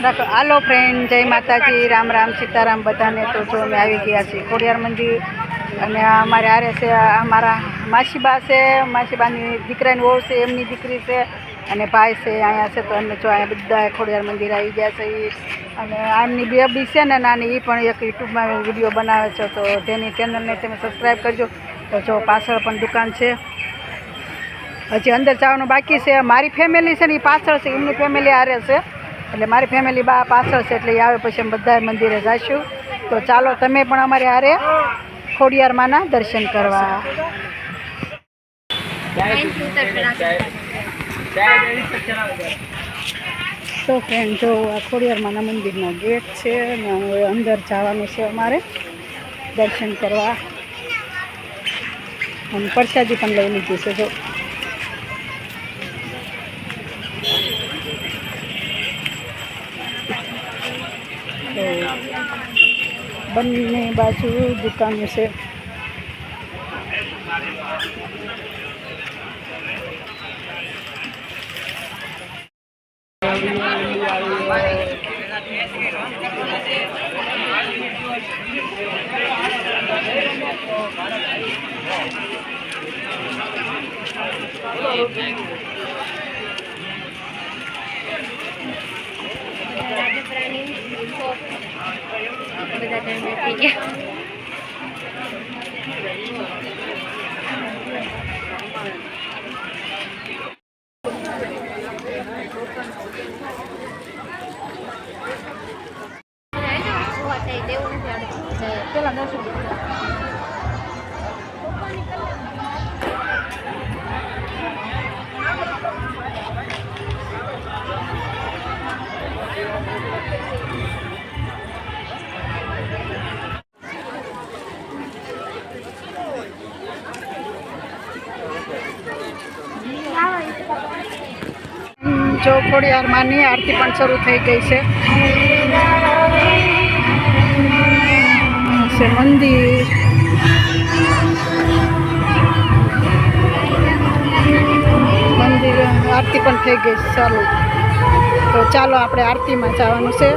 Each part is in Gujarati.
રાખો હાલો ફ્રેન્ડ, જય માતાજી, રામ રામ, સીતારામ બધાને। તો જો અમે આવી ગયા છીએ ખોડિયાર મંદિર અને અમારે આરે છે અમારા માસીબા છે, માસીબાની દીકરાની વહુ છે, એમની દીકરી છે અને ભાઈ છે અહીંયા છે। તો અમે જો અહીંયા બધા ખોડિયાર મંદિર આવી ગયા છે અને આમની બેબી છે ને નાની, એ પણ એક યુટ્યુબમાં વિડીયો બનાવે છે, તો તેની ચેનલને તમે સબસ્ક્રાઈબ કરજો। તો જો પાછળ પણ દુકાન છે, હજી અંદર જવાનું બાકી છે। મારી ફેમિલી છે ને એ પાછળ છે, એમની ફેમિલી આરે છે, એટલે મારી ફેમિલી બા પાછળ છે, એટલે એ આવે પછી અમે બધા મંદિરે જઈશું। તો ચાલો તમે પણ અમારે હારે ખોડિયાર માના દર્શન કરવા। તો ફ્રેન્ડ જો આ ખોડિયાર માના મંદિરનો ગેટ છે ને હવે અંદર જવાનું છે અમારે દર્શન કરવા, અને પ્રસાદી પણ લઈ લીધી છે। જો બંને બાજુ દુકાનો છે। જો ખોડિયાર માની આરતી પણ શરૂ થઈ ગઈ છે। મંદિર આરતી પણ થઈ ગઈ છે ચાલુ। તો ચાલો આપણે આરતીમાં જવાનું છે।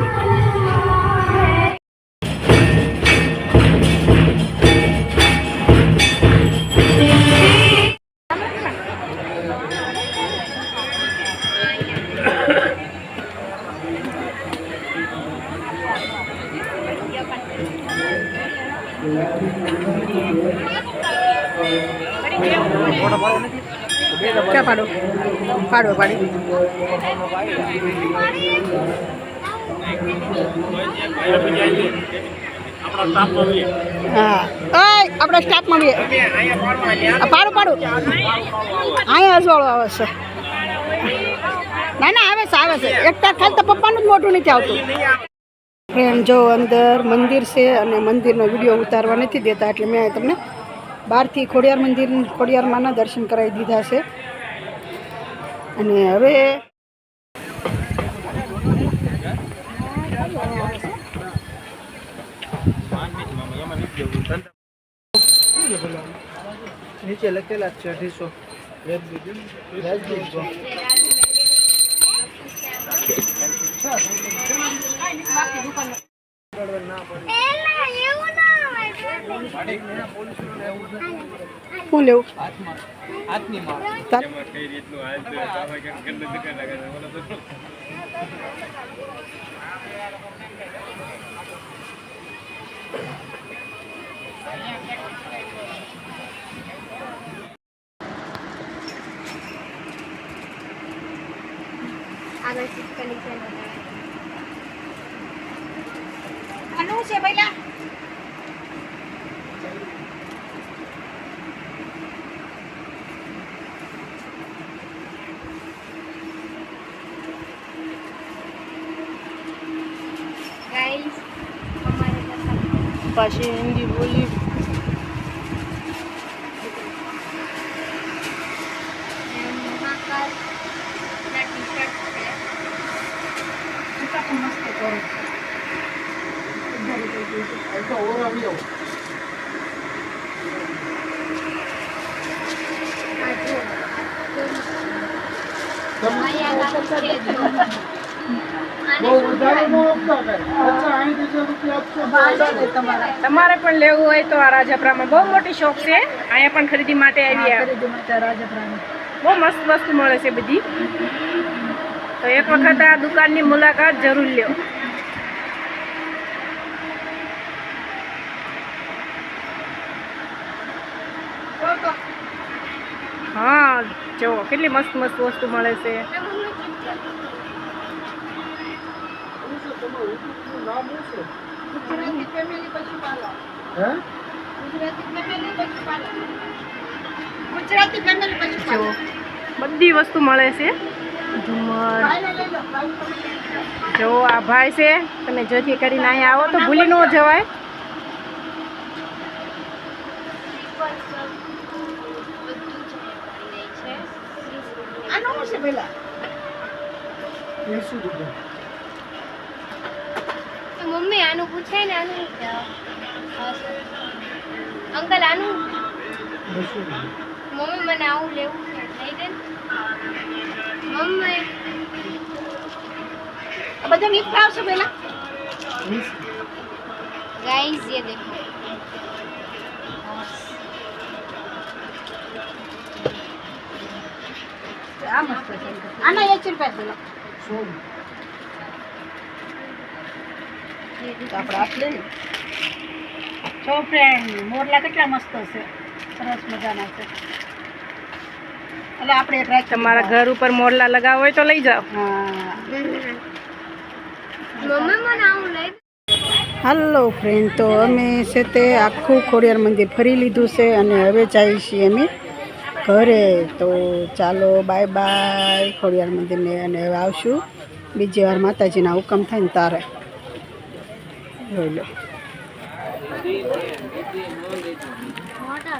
क्या पाड़ो पाड़ो पाड़ी हाँ अपना स्टाफ में भी पाड़ो पाड़ो अँ अजवाड़ो आवे छे ना आवे छे एक खाली तो पप्पानुं ज मोटुं नथी आवतुं। फ्रेंड जो अंदर मंदिर से अने मंदिरनो विडियो उतारवा नथी देता, एटले मैं तमने बहारथी खोडियार मंदिर खोडियार माना दर्शन करावी दीधा छे। अने हवे नीचे लखेला छे 250 હું લેવું આગળ સિસ્ટમની છે આનું છે પહેલા गाइस हमारे पास हिंदी बोली તમારે પણ લેવું હોય તો આ રાજાપરામાં બહુ મોટી શોપ છે. અહીંયા પણ ખરીદી માટે આવ્યા. બહુ મસ્ત વસ્તુ મળે છે બધી. તો એક વખત આ દુકાનની મુલાકાત જરૂર લ્યો. હા જો કેટલી મસ્ત મસ્ત વસ્તુ મળે છે. ગુજરાતી ફેમિલી પશુપાલન. જો બધી વસ્તુ મળે છે. ઝુમર જો આ ભાઈ છે. તમે જેથી કરીને અહીંયા આવો તો ભૂલી ન જવાય. આનું શું છે પેલા? મમ્મી આનું પૂછાય ને આનું અંકલ આનું મમ્મી મને આવું લેવું છે લઈ દે મમ્મી આ બધા મિક્સ આવશે પેલા गाइस ये देखो आना 1 रुपया बोलो આપણે આપ લઈએ. છો ફ્રેન્ડ, મોરલા કેટલા મસ્ત છે, સરસ મજાના છે. એટલે આપણે એક રાખી તમારા ઘર ઉપર મોરલા લગાવો હોય તો લઈ જાઓ. હા. मम्मी મને આવું લઈ હાલો ફ્રેન્ડ, તો અમે છે તે આખું ખોડિયાર મંદિર ફરી લીધું છે અને હવે જઈએ છીએ અમે ઘરે. તો ચાલો બાય બાય ખોડિયાર મંદિરને. અને હવે આવશું બીજી વાર માતાજીના હુકમ થાય ને તારે. જોઈ લો. મોટા